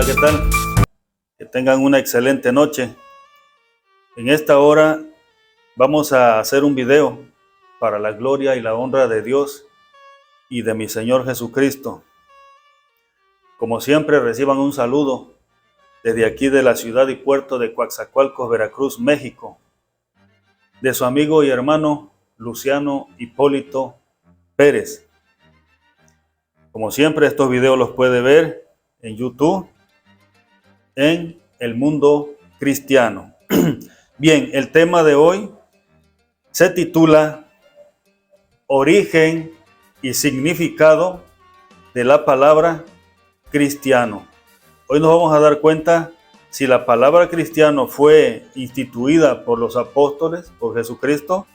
Hola, ¿qué tal? Que tengan una excelente noche. En esta hora vamos a hacer un video para la gloria y la honra de Dios y de mi Señor Jesucristo. Como siempre, reciban un saludo desde aquí de la ciudad y puerto de Coatzacoalcos, Veracruz, México, de su amigo y hermano Luciano Hipólito Pérez. Como siempre, estos videos los puede ver en YouTube, en El Mundo Cristiano. Bien, el tema de hoy se titula Origen y significado de la palabra cristiano. Hoy nos vamos a dar cuenta si la palabra cristiano fue instituida por los apóstoles, por Jesucristo,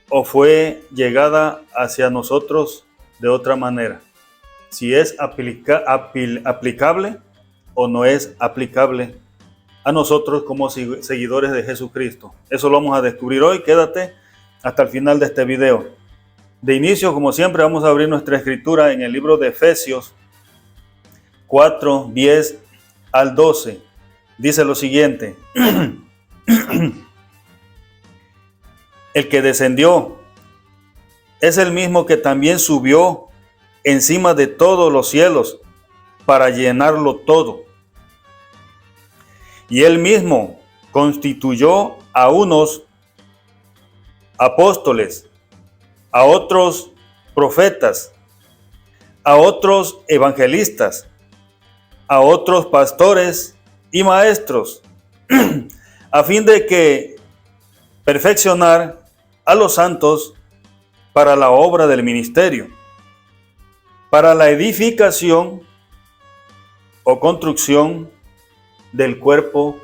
o fue llegada hacia nosotros de otra manera. Si es aplicable o no es aplicable a nosotros como seguidores de Jesucristo. Eso lo vamos a descubrir hoy. Quédate hasta el final de este video. De inicio, como siempre, vamos a abrir nuestra escritura en el libro de Efesios 4, 10 al 12. Dice lo siguiente: El que descendió es el mismo que también subió encima de todos los cielos para llenarlo todo. Y él mismo constituyó a unos apóstoles, a otros profetas, a otros evangelistas, a otros pastores y maestros, a fin de que perfeccionar a los santos para la obra del ministerio, para la edificación o construcción del cuerpo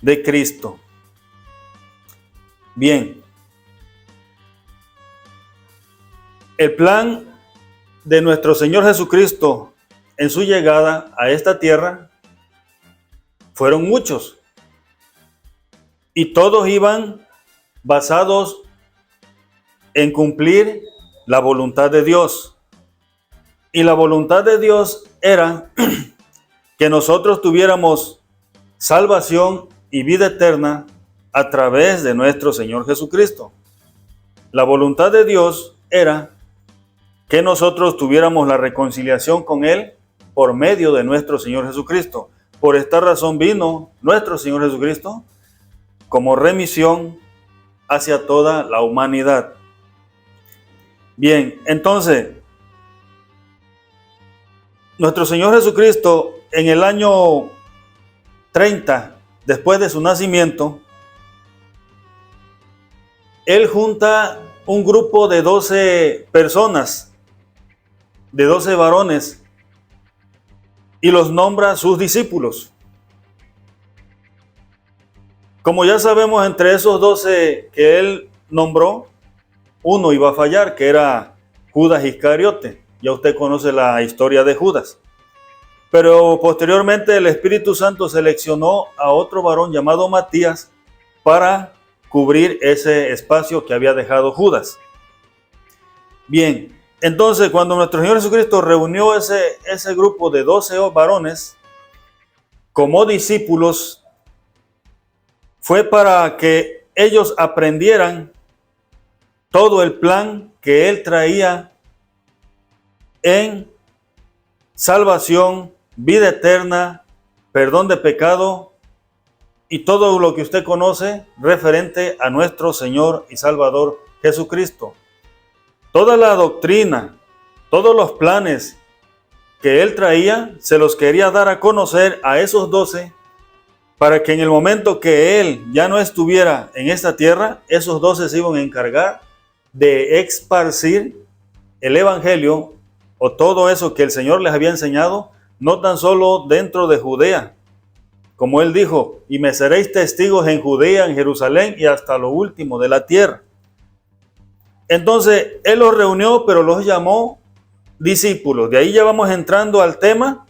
de Cristo. Bien, el plan de nuestro Señor Jesucristo en su llegada a esta tierra fueron muchos, y todos iban basados en cumplir la voluntad de Dios. Y la voluntad de Dios era que nosotros tuviéramos salvación y vida eterna a través de nuestro Señor Jesucristo. La voluntad de Dios era que nosotros tuviéramos la reconciliación con Él por medio de nuestro Señor Jesucristo. Por esta razón vino nuestro Señor Jesucristo como remisión hacia toda la humanidad. Bien, entonces, nuestro Señor Jesucristo en el año 30, después de su nacimiento, Él junta un grupo de 12 personas, de 12 varones, y los nombra sus discípulos. Como ya sabemos, entre esos 12 que Él nombró, uno iba a fallar, que era Judas Iscariote. Ya usted conoce la historia de Judas. Pero posteriormente el Espíritu Santo seleccionó a otro varón llamado Matías para cubrir ese espacio que había dejado Judas. Bien, entonces cuando nuestro Señor Jesucristo reunió ese grupo de 12 varones como discípulos, fue para que ellos aprendieran todo el plan que Él traía en salvación, vida eterna, perdón de pecado y todo lo que usted conoce referente a nuestro Señor y Salvador Jesucristo. Toda la doctrina, todos los planes que Él traía, se los quería dar a conocer a esos 12 para que en el momento que Él ya no estuviera en esta tierra, esos 12 se iban a encargar de esparcir el Evangelio o todo eso que el Señor les había enseñado, no tan solo dentro de Judea, como Él dijo, y me seréis testigos en Judea, en Jerusalén y hasta lo último de la tierra. Entonces, Él los reunió, pero los llamó discípulos. De ahí ya vamos entrando al tema,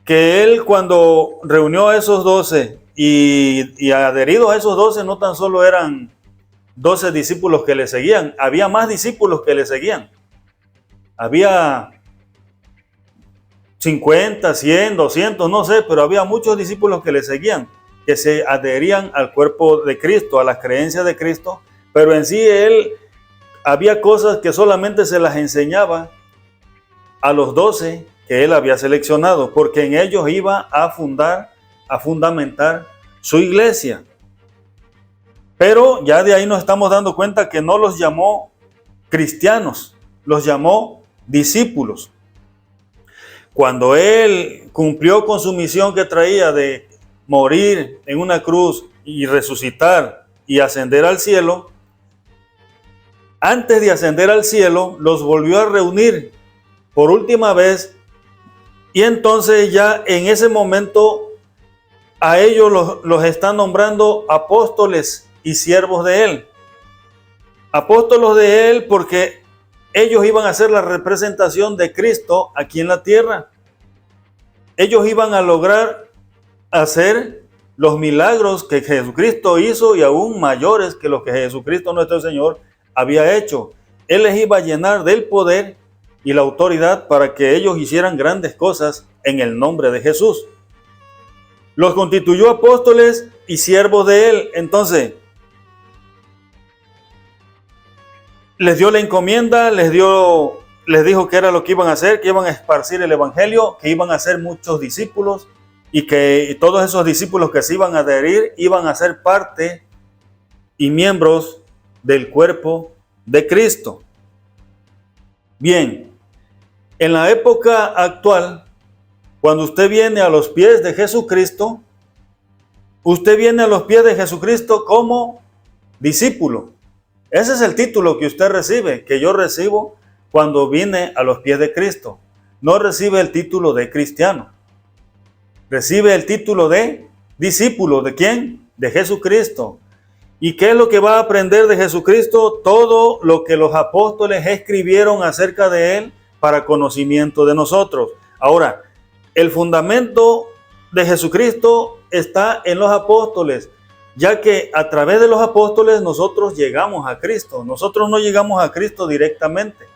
que Él cuando reunió a esos 12 y adheridos a esos 12, no tan solo eran 12 discípulos que le seguían, había más discípulos que le seguían. Había 50, 100, 200, no sé, pero había muchos discípulos que le seguían, que se adherían al cuerpo de Cristo, a las creencias de Cristo, pero en sí él había cosas que solamente se las enseñaba a los 12 que él había seleccionado, porque en ellos iba a fundamentar su iglesia. Pero ya de ahí nos estamos dando cuenta que no los llamó cristianos, los llamó discípulos. Cuando él cumplió con su misión que traía de morir en una cruz y resucitar y ascender al cielo, antes de ascender al cielo, los volvió a reunir por última vez, y entonces ya en ese momento a ellos los está nombrando apóstoles y siervos de él. Apóstolos de él porque ellos iban a ser la representación de Cristo aquí en la tierra. Ellos iban a lograr hacer los milagros que Jesucristo hizo y aún mayores que los que Jesucristo nuestro Señor había hecho. Él les iba a llenar del poder y la autoridad para que ellos hicieran grandes cosas en el nombre de Jesús. Los constituyó apóstoles y siervos de él. Entonces, les dio la encomienda, les dijo que era lo que iban a hacer, que iban a esparcir el evangelio, que iban a ser muchos discípulos y que todos esos discípulos que se iban a adherir iban a ser parte y miembros del cuerpo de Cristo. Bien, en la época actual, cuando usted viene a los pies de Jesucristo, usted viene a los pies de Jesucristo como discípulo. Ese es el título que usted recibe, que yo recibo cuando vine a los pies de Cristo. No recibe el título de cristiano. Recibe el título de discípulo. ¿De quién? De Jesucristo. ¿Y qué es lo que va a aprender de Jesucristo? Todo lo que los apóstoles escribieron acerca de él para conocimiento de nosotros. Ahora, el fundamento de Jesucristo está en los apóstoles, ya que a través de los apóstoles nosotros llegamos a Cristo. Nosotros no llegamos a Cristo directamente.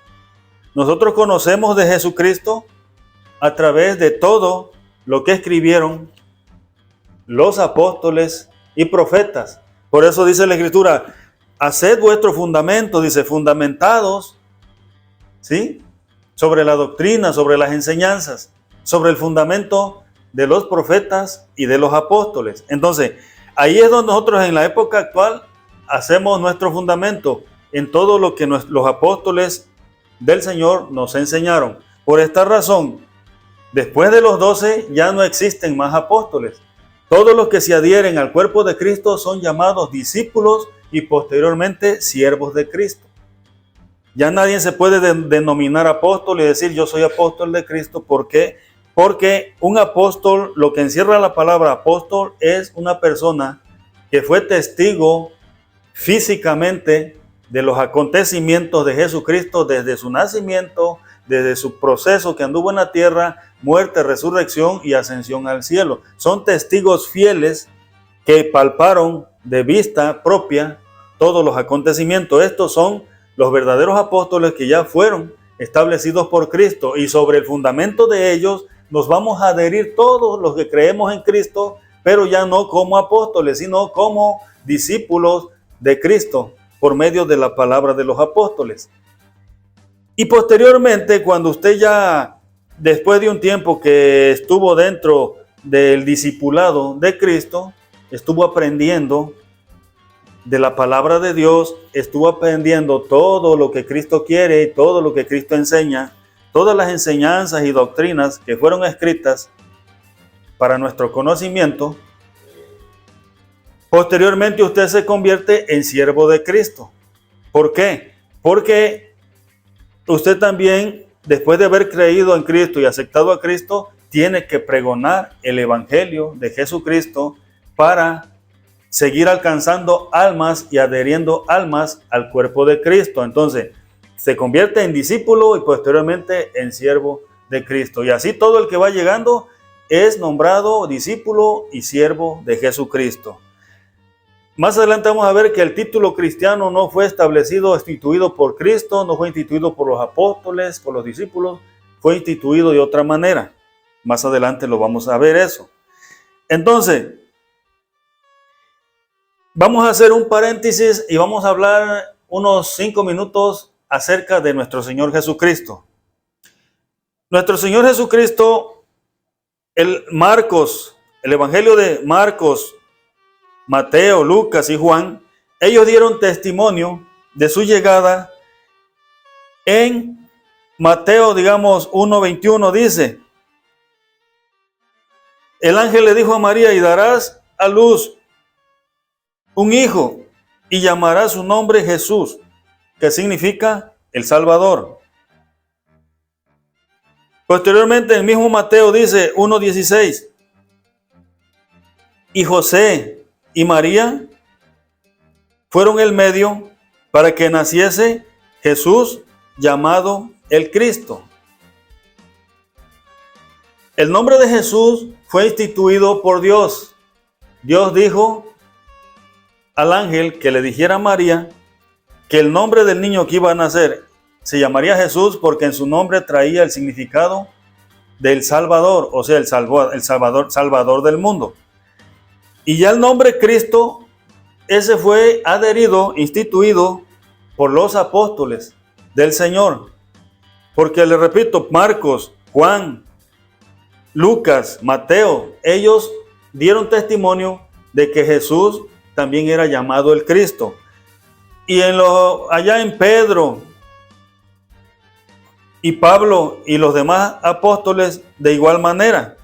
Nosotros conocemos de Jesucristo a través de todo lo que escribieron los apóstoles y profetas. Por eso dice la Escritura, haced vuestro fundamento, dice, fundamentados, ¿sí?, sobre la doctrina, sobre las enseñanzas, sobre el fundamento de los profetas y de los apóstoles. Entonces, ahí es donde nosotros en la época actual hacemos nuestro fundamento en todo lo que los apóstoles del Señor nos enseñaron. Por esta razón, después de los 12 ya no existen más apóstoles. Todos los que se adhieren al cuerpo de Cristo son llamados discípulos y posteriormente siervos de Cristo. Ya nadie se puede denominar apóstol y decir yo soy apóstol de Cristo. ¿Por qué? Porque un apóstol, lo que encierra la palabra apóstol, es una persona que fue testigo físicamente de los acontecimientos de Jesucristo desde su nacimiento, desde su proceso que anduvo en la tierra, muerte, resurrección y ascensión al cielo. Son testigos fieles que palparon de vista propia todos los acontecimientos. Estos son los verdaderos apóstoles que ya fueron establecidos por Cristo, y sobre el fundamento de ellos nos vamos a adherir todos los que creemos en Cristo, pero ya no como apóstoles, sino como discípulos de Cristo por medio de la palabra de los apóstoles. Y posteriormente, cuando usted ya, después de un tiempo que estuvo dentro del discipulado de Cristo, estuvo aprendiendo de la palabra de Dios, estuvo aprendiendo todo lo que Cristo quiere y todo lo que Cristo enseña, todas las enseñanzas y doctrinas que fueron escritas para nuestro conocimiento. Posteriormente usted se convierte en siervo de Cristo. ¿Por qué? Porque usted también, después de haber creído en Cristo y aceptado a Cristo, tiene que pregonar el evangelio de Jesucristo para seguir alcanzando almas y adheriendo almas al cuerpo de Cristo. Entonces, se convierte en discípulo y posteriormente en siervo de Cristo. Y así todo el que va llegando es nombrado discípulo y siervo de Jesucristo. Más adelante vamos a ver que el título cristiano no fue instituido por Cristo, no fue instituido por los apóstoles, por los discípulos, fue instituido de otra manera. Más adelante lo vamos a ver eso. Entonces, vamos a hacer un paréntesis y vamos a hablar unos 5 minutos acerca de nuestro Señor Jesucristo. Nuestro Señor Jesucristo, el Evangelio de Marcos, Mateo, Lucas y Juan, ellos dieron testimonio de su llegada. En Mateo, digamos, 1:21 dice: el ángel le dijo a María, y darás a luz un hijo, y llamará su nombre Jesús, que significa el Salvador. Posteriormente, el mismo Mateo dice, 1:16, y José y María fueron el medio para que naciese Jesús, llamado el Cristo. El nombre de Jesús fue instituido por Dios. Dios dijo al ángel que le dijera a María que el nombre del niño que iba a nacer se llamaría Jesús, porque en su nombre traía el significado del Salvador, o sea, el Salvador del mundo. Y ya el nombre Cristo, ese fue adherido, instituido por los apóstoles del Señor. Porque le repito, Marcos, Juan, Lucas, Mateo, ellos dieron testimonio de que Jesús también era llamado el Cristo. Y allá en Pedro y Pablo y los demás apóstoles de igual manera,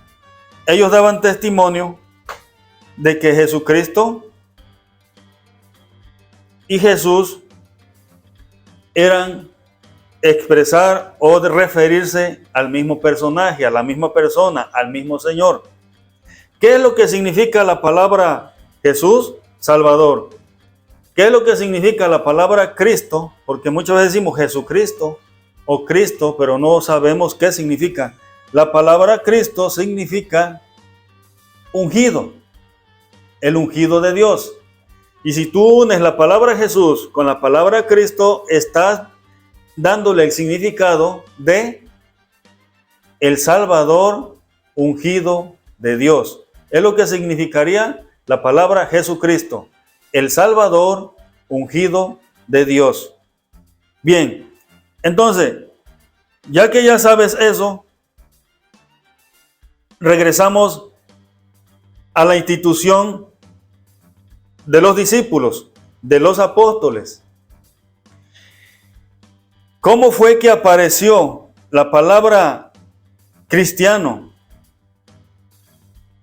ellos daban testimonio de que Jesucristo y Jesús eran expresar o de referirse al mismo personaje, a la misma persona, al mismo Señor. ¿Qué es lo que significa la palabra Jesús? Salvador. ¿Qué es lo que significa la palabra Cristo? Porque muchas veces decimos Jesucristo o Cristo, pero no sabemos qué significa. La palabra Cristo significa ungido, el ungido de Dios. Y si tú unes la palabra Jesús con la palabra Cristo, estás dándole el significado de el Salvador ungido de Dios. Es lo que significaría la palabra Jesucristo, el Salvador ungido de Dios. Bien, entonces, ya que ya sabes eso, regresamos a la institución de los discípulos, de los apóstoles. ¿Cómo fue que apareció la palabra cristiano?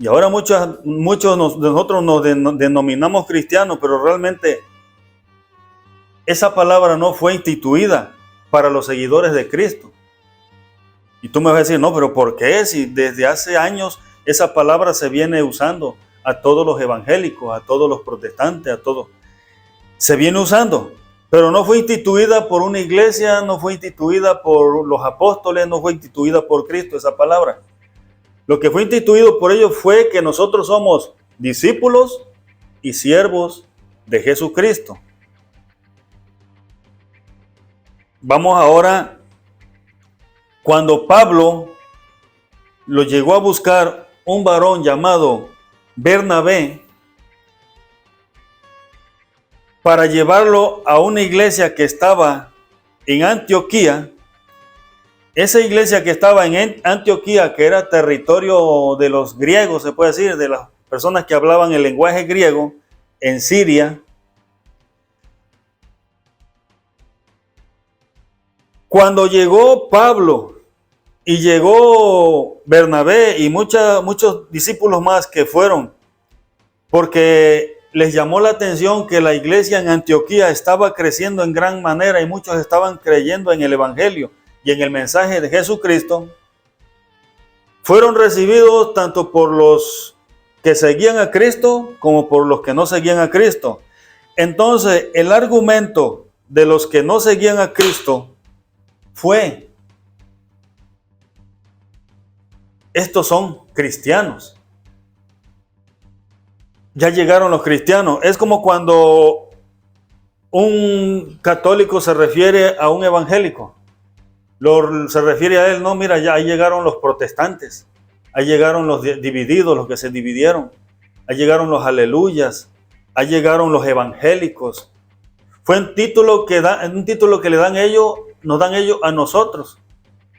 Y ahora muchos de nosotros nos denominamos cristianos, pero realmente esa palabra no fue instituida para los seguidores de Cristo. Y tú me vas a decir, no, pero ¿por qué? Si desde hace años esa palabra se viene usando a todos los evangélicos, a todos los protestantes, a todos. Se viene usando, pero no fue instituida por una iglesia, no fue instituida por los apóstoles, no fue instituida por Cristo esa palabra. Lo que fue instituido por ellos fue que nosotros somos discípulos y siervos de Jesucristo. Vamos ahora, cuando Pablo lo llegó a buscar un varón llamado Bernabé para llevarlo a una iglesia que estaba en Antioquía. Esa iglesia que estaba en Antioquía, que era territorio de los griegos, se puede decir, de las personas que hablaban el lenguaje griego, en Siria. Cuando llegó Pablo y llegó Bernabé y muchos discípulos más que fueron, porque les llamó la atención que la iglesia en Antioquía estaba creciendo en gran manera y muchos estaban creyendo en el evangelio y en el mensaje de Jesucristo, fueron recibidos tanto por los que seguían a Cristo como por los que no seguían a Cristo. Entonces, el argumento de los que no seguían a Cristo fue: estos son cristianos. Ya llegaron los cristianos. Es como cuando un católico se refiere a un evangélico. Se refiere a él, no, mira, ya llegaron los protestantes. ahí llegaron los divididos, los que se dividieron, ahí llegaron los aleluyas, ahí llegaron los evangélicos. Fue un título que le dan ellos, nos dan ellos a nosotros.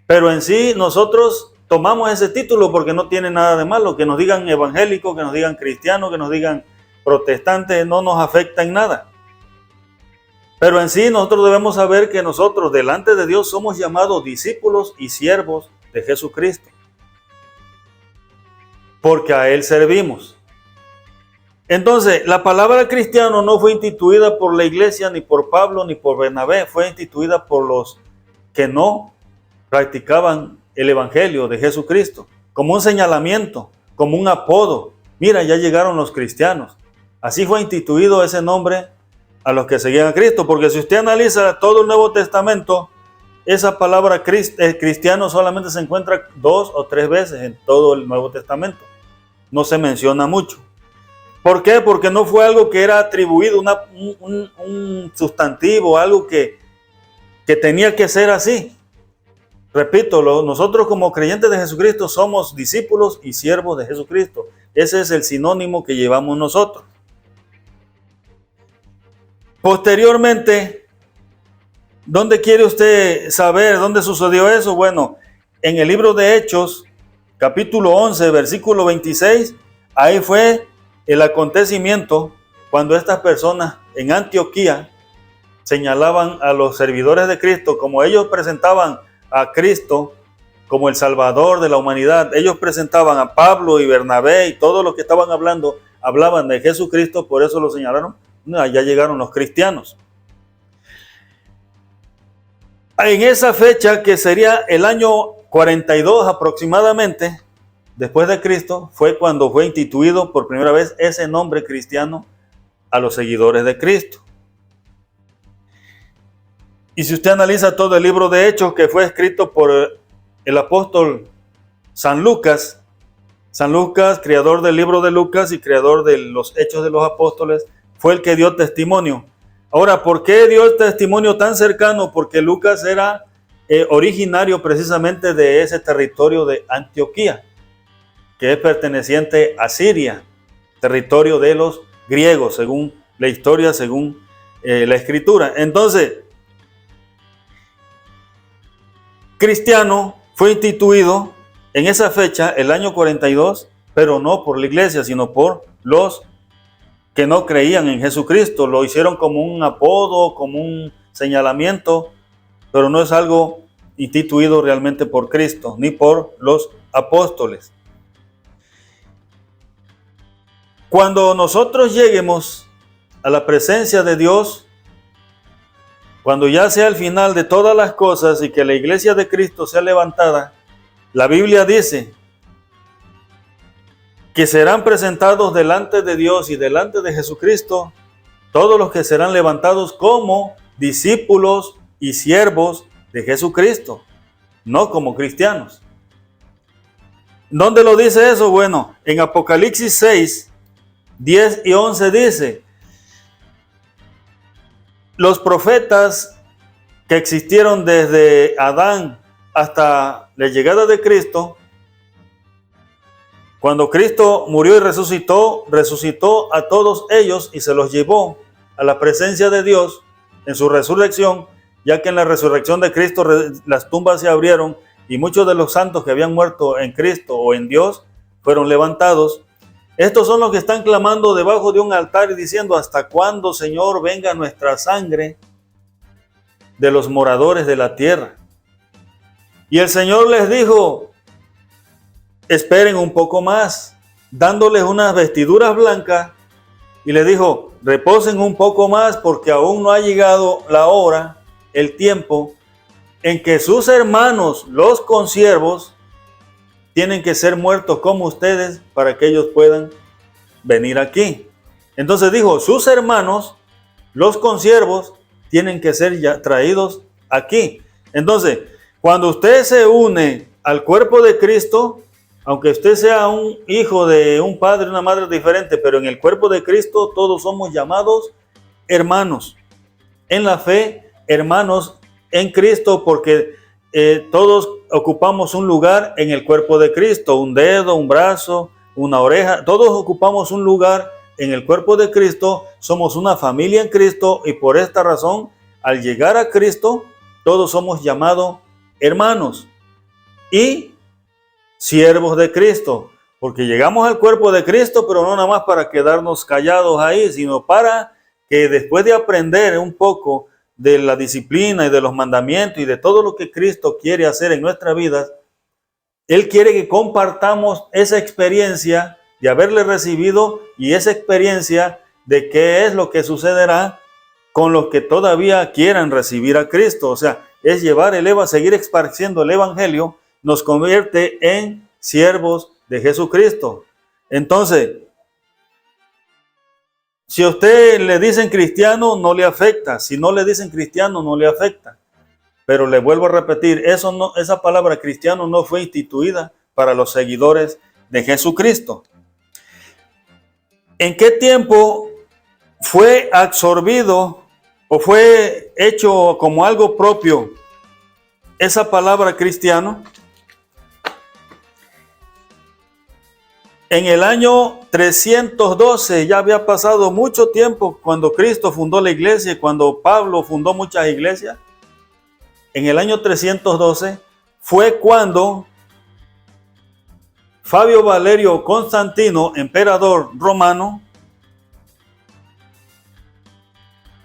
Pero en sí nosotros tomamos ese título porque no tiene nada de malo. Que nos digan evangélicos, que nos digan cristianos, que nos digan protestantes, no nos afecta en nada. Pero en sí nosotros debemos saber que nosotros delante de Dios somos llamados discípulos y siervos de Jesucristo. Porque a Él servimos. Entonces, la palabra cristiano no fue instituida por la iglesia, ni por Pablo, ni por Bernabé. Fue instituida por los que no practicaban el evangelio de Jesucristo. Como un señalamiento, como un apodo. Mira, ya llegaron los cristianos. Así fue instituido ese nombre a los que seguían a Cristo. Porque si usted analiza todo el Nuevo Testamento, esa palabra cristiano solamente se encuentra 2 o 3 veces en todo el Nuevo Testamento. No se menciona mucho. ¿Por qué? Porque no fue algo que era atribuido, un sustantivo, algo que tenía que ser así. Repito, nosotros como creyentes de Jesucristo somos discípulos y siervos de Jesucristo. Ese es el sinónimo que llevamos nosotros. Posteriormente, ¿dónde quiere usted saber dónde sucedió eso? Bueno, en el libro de Hechos, capítulo 11, versículo 26, ahí fue el acontecimiento cuando estas personas en Antioquía señalaban a los servidores de Cristo, como ellos presentaban a Cristo como el Salvador de la humanidad. Ellos presentaban a Pablo y Bernabé y todos los que estaban hablando, hablaban de Jesucristo, por eso lo señalaron. Ya llegaron los cristianos. En esa fecha, que sería el año 42 aproximadamente, después de Cristo, fue cuando fue instituido por primera vez ese nombre cristiano a los seguidores de Cristo. Y si usted analiza todo el libro de Hechos, que fue escrito por el apóstol San Lucas, creador del libro de Lucas y creador de los Hechos de los Apóstoles, fue el que dio testimonio. Ahora, ¿por qué dio el testimonio tan cercano? Porque Lucas era originario precisamente de ese territorio de Antioquía, que es perteneciente a Siria, territorio de los griegos, según la historia, según la escritura. Entonces, cristiano fue instituido en esa fecha, el año 42, pero no por la iglesia, sino por los que no creían en Jesucristo. Lo hicieron como un apodo, como un señalamiento, pero no es algo instituido realmente por Cristo, ni por los apóstoles. Cuando nosotros lleguemos a la presencia de Dios, cuando ya sea el final de todas las cosas y que la iglesia de Cristo sea levantada, la Biblia dice que serán presentados delante de Dios y delante de Jesucristo todos los que serán levantados como discípulos y siervos de Jesucristo, no como cristianos. ¿Dónde lo dice eso? Bueno, en Apocalipsis 6, 10 y 11 dice: los profetas que existieron desde Adán hasta la llegada de Cristo, cuando Cristo murió y resucitó a todos ellos y se los llevó a la presencia de Dios en su resurrección, ya que en la resurrección de Cristo las tumbas se abrieron y muchos de los santos que habían muerto en Cristo o en Dios fueron levantados. Estos son los que están clamando debajo de un altar y diciendo: ¿hasta cuándo, Señor, venga nuestra sangre de los moradores de la tierra? Y el Señor les dijo: esperen un poco más, dándoles unas vestiduras blancas, y les dijo: reposen un poco más, porque aún no ha llegado la hora, el tiempo, en que sus hermanos, los consiervos, tienen que ser muertos como ustedes para que ellos puedan venir aquí. Entonces dijo: sus hermanos, los consiervos, tienen que ser ya traídos aquí. Entonces, cuando usted se une al cuerpo de Cristo, aunque usted sea un hijo de un padre y una madre diferente, pero en el cuerpo de Cristo todos somos llamados hermanos en la fe, hermanos en Cristo, porque todos ocupamos un lugar en el cuerpo de Cristo, un dedo, un brazo, una oreja, todos ocupamos un lugar en el cuerpo de Cristo, somos una familia en Cristo y por esta razón, al llegar a Cristo, todos somos llamados hermanos y siervos de Cristo, porque llegamos al cuerpo de Cristo, pero no nada más para quedarnos callados ahí, sino para que después de aprender un poco de la disciplina y de los mandamientos y de todo lo que Cristo quiere hacer en nuestra vida, Él quiere que compartamos esa experiencia de haberle recibido y esa experiencia de qué es lo que sucederá con los que todavía quieran recibir a Cristo. O sea, es llevar seguir esparciendo el evangelio, nos convierte en siervos de Jesucristo. Entonces, si a usted le dicen cristiano, no le afecta. Si no le dicen cristiano, no le afecta. Pero le vuelvo a repetir, esa palabra cristiano no fue instituida para los seguidores de Jesucristo. ¿En qué tiempo fue absorbido o fue hecho como algo propio esa palabra cristiano? En el año 312, ya había pasado mucho tiempo cuando Cristo fundó la iglesia y cuando Pablo fundó muchas iglesias. En el año 312 fue cuando Fabio Valerio Constantino, emperador romano,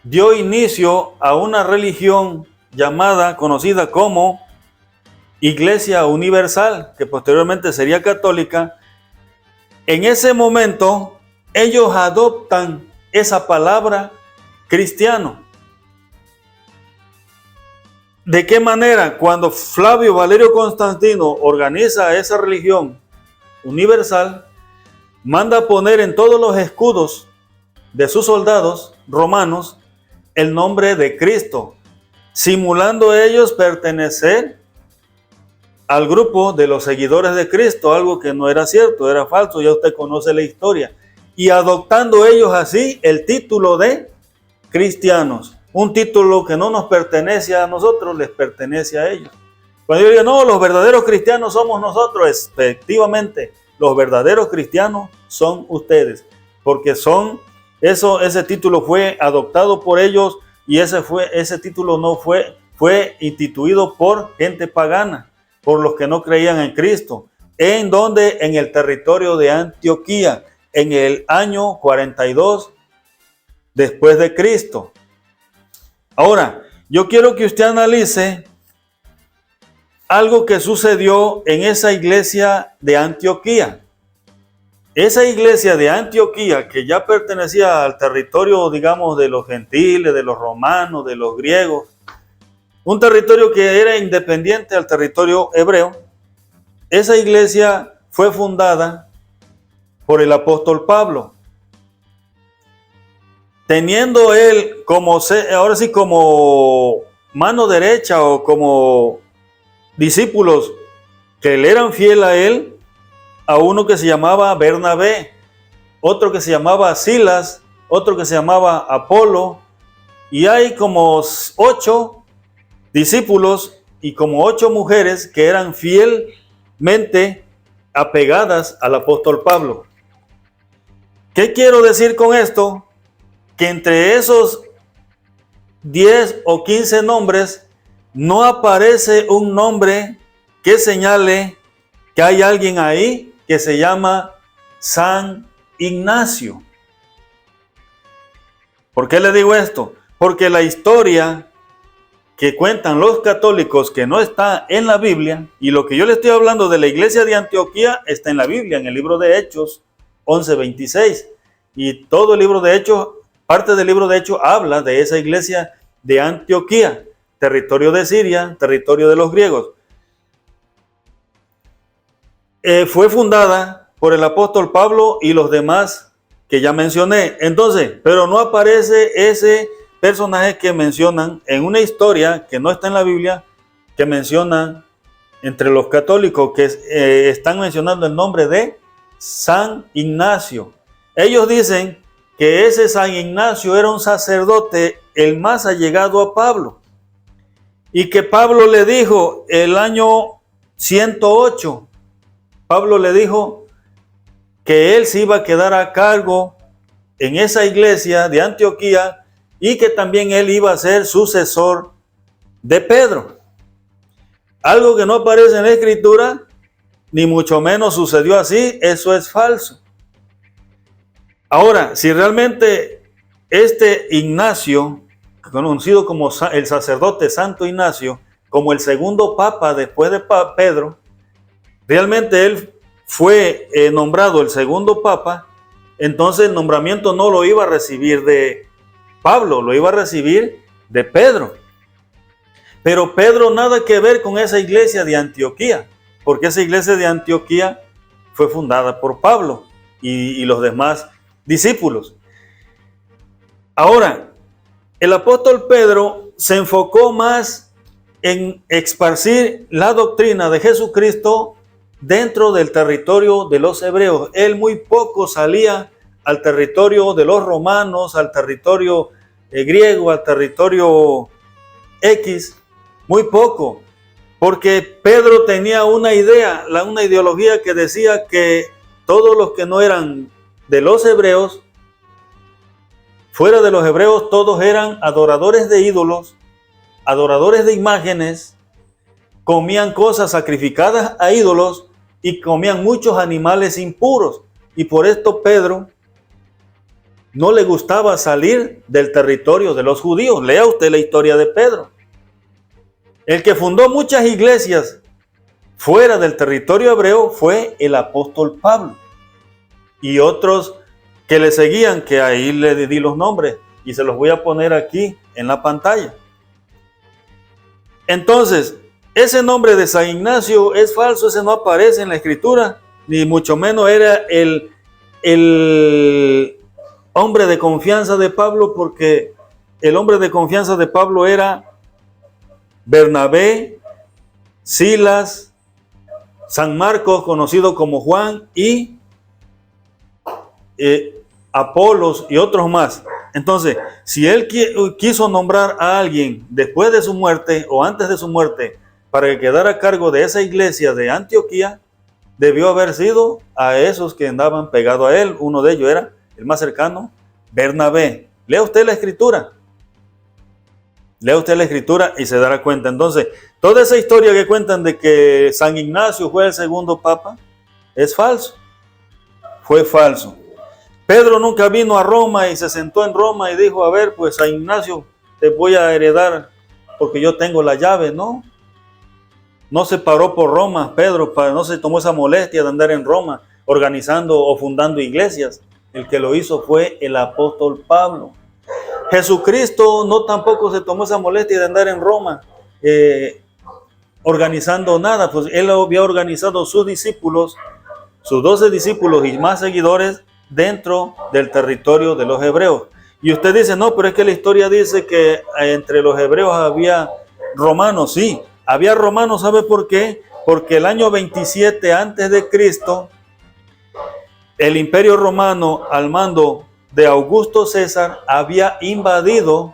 dio inicio a una religión conocida como Iglesia Universal, que posteriormente sería católica. En ese momento, ellos adoptan esa palabra cristiano. ¿De qué manera? Cuando Flavio Valerio Constantino organiza esa religión universal, manda poner en todos los escudos de sus soldados romanos el nombre de Cristo, simulando ellos pertenecer al grupo de los seguidores de Cristo, algo que no era cierto, era falso, ya usted conoce la historia, y adoptando ellos así el título de cristianos, un título que no nos pertenece a nosotros, les pertenece a ellos. Cuando yo digo, no, los verdaderos cristianos somos nosotros, efectivamente, los verdaderos cristianos son ustedes, porque ese título fue adoptado por ellos y ese título no fue instituido por gente pagana, por los que no creían en Cristo. ¿En dónde? En el territorio de Antioquía, en el año 42 después de Cristo. Ahora, yo quiero que usted analice algo que sucedió en esa iglesia de Antioquía. Esa iglesia de Antioquía, que ya pertenecía al territorio, digamos, de los gentiles, de los romanos, de los griegos, un territorio que era independiente al territorio hebreo, esa iglesia fue fundada por el apóstol Pablo. Teniendo él ahora sí como mano derecha o como discípulos que le eran fiel a él, a uno que se llamaba Bernabé, otro que se llamaba Silas, otro que se llamaba Apolo, y hay como 8 discípulos y como 8 mujeres que eran fielmente apegadas al apóstol Pablo. ¿Qué quiero decir con esto? Que entre esos 10 o 15 nombres no aparece un nombre que señale que hay alguien ahí que se llama San Ignacio. ¿Por qué le digo esto? Porque la historia que cuentan los católicos que no está en la Biblia, y lo que yo le estoy hablando de la iglesia de Antioquía está en la Biblia, en el libro de Hechos 11:26, y todo el libro de Hechos, parte del libro de Hechos habla de esa iglesia de Antioquía, territorio de Siria, territorio de los griegos. Fue fundada por el apóstol Pablo y los demás que ya mencioné. Entonces, pero no aparece ese personaje que mencionan en una historia que no está en la Biblia, que mencionan entre los católicos, que están mencionando el nombre de San Ignacio. Ellos dicen que ese San Ignacio era un sacerdote el más allegado a Pablo. y que Pablo le dijo el año 108, Pablo le dijo que él se iba a quedar a cargo en esa iglesia de Antioquía y que también él iba a ser sucesor de Pedro. Algo que no aparece en la Escritura, ni mucho menos sucedió así, eso es falso. Ahora, si realmente este Ignacio, conocido como el sacerdote Santo Ignacio, como el segundo papa después de Pedro, realmente él fue nombrado el segundo papa, entonces el nombramiento no lo iba a recibir de Pablo, lo iba a recibir de Pedro. Pero Pedro nada que ver con esa iglesia de Antioquía, porque esa iglesia de Antioquía fue fundada por Pablo y los demás discípulos. Ahora, el apóstol Pedro se enfocó más en esparcir la doctrina de Jesucristo dentro del territorio de los hebreos. Él muy poco salía al territorio de los romanos, al territorio griego, al territorio X, muy poco, porque Pedro tenía una idea, una ideología que decía que todos los que no eran de los hebreos, fuera de los hebreos, todos eran adoradores de ídolos, adoradores de imágenes, comían cosas sacrificadas a ídolos y comían muchos animales impuros. Y por esto Pedro no le gustaba salir del territorio de los judíos. Lea usted la historia de Pedro. El que fundó muchas iglesias fuera del territorio hebreo fue el apóstol Pablo. Y otros que le seguían, que ahí le di los nombres y se los voy a poner aquí en la pantalla. Entonces, ese nombre de San Ignacio es falso, ese no aparece en la Escritura, ni mucho menos era el hombre de confianza de Pablo, porque el hombre de confianza de Pablo era Bernabé, Silas, San Marcos, conocido como Juan, y Apolos y otros más. Entonces, si él quiso nombrar a alguien después de su muerte o antes de su muerte para que quedara a cargo de esa iglesia de Antioquía, debió haber sido a esos que andaban pegados a él. Uno de ellos era el más cercano, Bernabé. Lea usted la Escritura. Lea usted la Escritura y se dará cuenta. Entonces, toda esa historia que cuentan de que San Ignacio fue el segundo papa es falso. Fue falso. Pedro nunca vino a Roma y se sentó en Roma y dijo, a ver, pues San Ignacio, te voy a heredar porque yo tengo la llave. No, no se paró por Roma, Pedro, no se tomó esa molestia de andar en Roma organizando o fundando iglesias. El que lo hizo fue el apóstol Pablo. Jesucristo no tampoco se tomó esa molestia de andar en Roma organizando nada, pues él había organizado sus discípulos, sus 12 discípulos y más seguidores dentro del territorio de los hebreos. Y usted dice, no, pero es que la historia dice que entre los hebreos había romanos. Sí, había romanos, ¿sabe por qué? Porque el año 27 antes de Cristo, el imperio romano al mando de Augusto César había invadido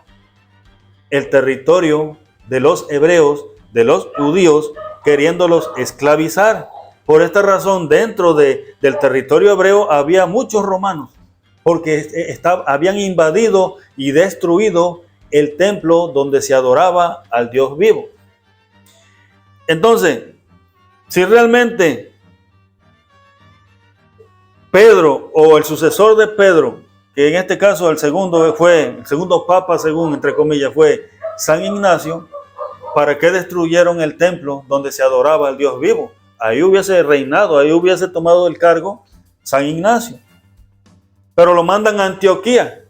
el territorio de los hebreos, de los judíos, queriéndolos esclavizar. Por esta razón, dentro del territorio hebreo había muchos romanos, porque habían invadido y destruido el templo donde se adoraba al Dios vivo. Entonces, si realmente Pedro o el sucesor de Pedro, que en este caso el segundo papa, según entre comillas, fue San Ignacio, ¿para qué destruyeron el templo donde se adoraba al Dios vivo? Ahí hubiese reinado, ahí hubiese tomado el cargo San Ignacio. Pero lo mandan a Antioquía.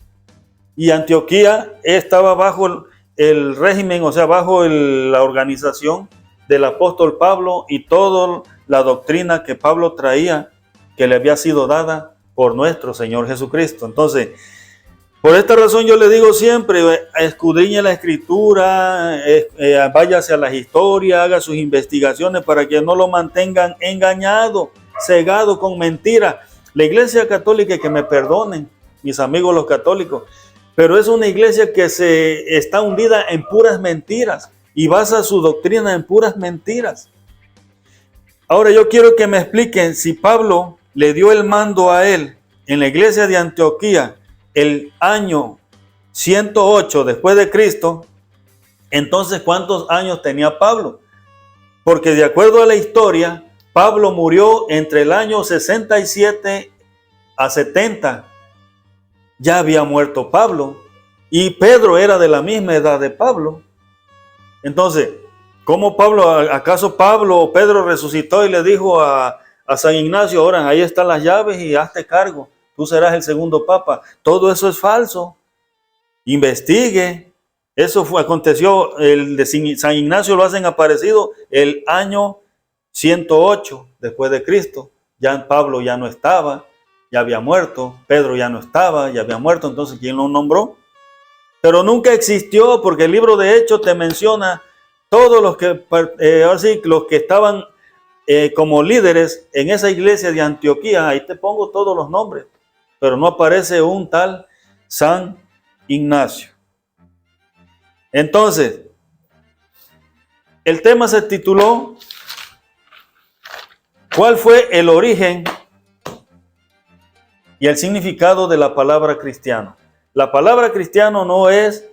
Y Antioquía estaba bajo el régimen, o sea, bajo la organización del apóstol Pablo y toda la doctrina que Pablo traía, que le había sido dada por nuestro Señor Jesucristo. Entonces, por esta razón yo le digo siempre, escudriñe la Escritura, váyase a las historias, haga sus investigaciones para que no lo mantengan engañado, cegado con mentiras. La Iglesia Católica, que me perdonen mis amigos los católicos, pero es una iglesia que está hundida en puras mentiras. y basa su doctrina en puras mentiras. Ahora yo quiero que me expliquen si Pablo le dio el mando a él en la iglesia de Antioquía el año 108 después de Cristo, entonces ¿cuántos años tenía Pablo? Porque de acuerdo a la historia, Pablo murió entre el año 67 a 70. Ya había muerto Pablo y Pedro era de la misma edad de Pablo. Entonces, ¿cómo Pablo, acaso Pablo o Pedro resucitó y le dijo a San Ignacio, ahora ahí están las llaves y hazte cargo, tú serás el segundo papa? Todo eso es falso. Investigue. Eso aconteció, el de San Ignacio lo hacen aparecido el año 108 después de Cristo. Ya Pablo ya no estaba, ya había muerto. Pedro ya no estaba, ya había muerto. Entonces, ¿quién lo nombró? Pero nunca existió, porque el libro de Hechos te menciona todos los que, los que estaban como líderes en esa iglesia de Antioquía. Ahí te pongo todos los nombres, pero no aparece un tal San Ignacio. Entonces, el tema se tituló ¿cuál fue el origen y el significado de la palabra cristiano? La palabra cristiano no es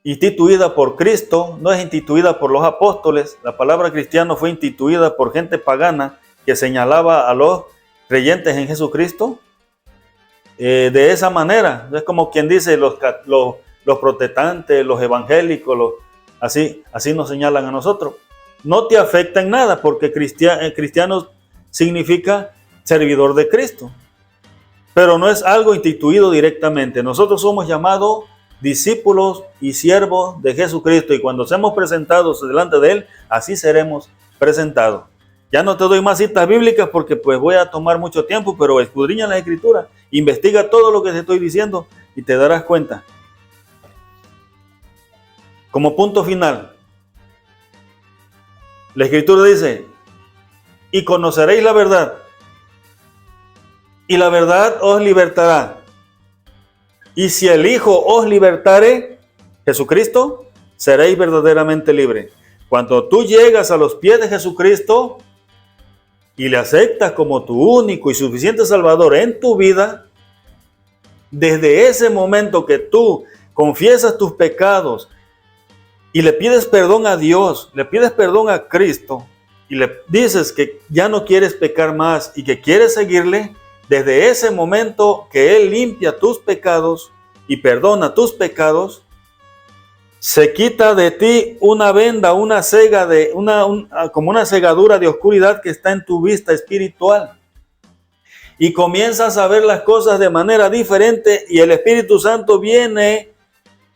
instituida por Cristo, no es instituida por los apóstoles. La palabra cristiano fue instituida por gente pagana que señalaba a los creyentes en Jesucristo de esa manera. Es como quien dice los protestantes, los evangélicos, así nos señalan a nosotros. No te afecta en nada porque cristiano significa servidor de Cristo, pero no es algo instituido directamente. Nosotros somos llamados discípulos y siervos de Jesucristo, y cuando seamos presentados delante de Él, así seremos presentados. Ya no te doy más citas bíblicas porque pues voy a tomar mucho tiempo, pero escudriña la Escritura, investiga todo lo que te estoy diciendo y te darás cuenta. Como punto final, la Escritura dice, y conoceréis la verdad, y la verdad os libertará. Y si el Hijo os libertare, Jesucristo, seréis verdaderamente libres. Cuando tú llegas a los pies de Jesucristo y le aceptas como tu único y suficiente Salvador en tu vida, desde ese momento que tú confiesas tus pecados y le pides perdón a Dios, le pides perdón a Cristo y le dices que ya no quieres pecar más y que quieres seguirle, desde ese momento que Él limpia tus pecados y perdona tus pecados, se quita de ti una venda, una cega, como una cegadura de oscuridad que está en tu vista espiritual. Y comienzas a ver las cosas de manera diferente y el Espíritu Santo viene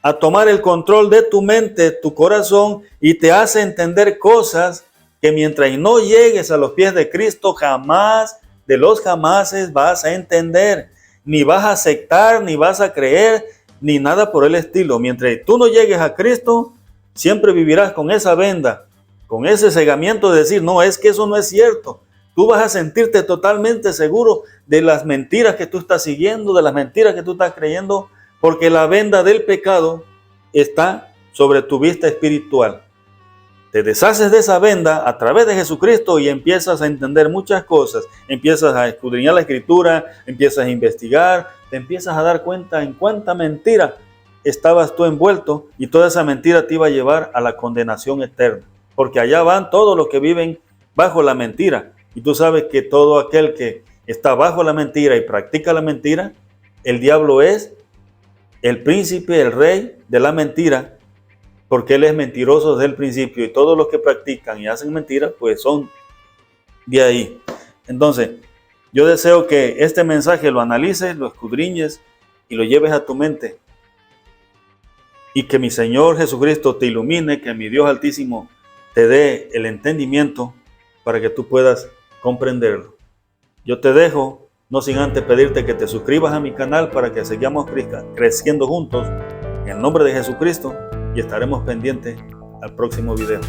a tomar el control de tu mente, tu corazón, y te hace entender cosas que mientras no llegues a los pies de Cristo, jamás de los jamases vas a entender, ni vas a aceptar, ni vas a creer, ni nada por el estilo. Mientras tú no llegues a Cristo, siempre vivirás con esa venda, con ese cegamiento de decir, no, es que eso no es cierto. Tú vas a sentirte totalmente seguro de las mentiras que tú estás siguiendo, de las mentiras que tú estás creyendo, porque la venda del pecado está sobre tu vista espiritual. Te deshaces de esa venda a través de Jesucristo y empiezas a entender muchas cosas. Empiezas a escudriñar la Escritura, empiezas a investigar, te empiezas a dar cuenta en cuánta mentira estabas tú envuelto, y toda esa mentira te iba a llevar a la condenación eterna. Porque allá van todos los que viven bajo la mentira. Y tú sabes que todo aquel que está bajo la mentira y practica la mentira, el diablo es el príncipe, el rey de la mentira, porque él es mentiroso desde el principio, y todos los que practican y hacen mentiras, pues son de ahí. Entonces, yo deseo que este mensaje lo analices, lo escudriñes y lo lleves a tu mente. Y que mi Señor Jesucristo te ilumine, que mi Dios Altísimo te dé el entendimiento para que tú puedas comprenderlo. Yo te dejo, no sin antes pedirte que te suscribas a mi canal para que sigamos creciendo juntos en el nombre de Jesucristo, y estaremos pendientes al próximo video.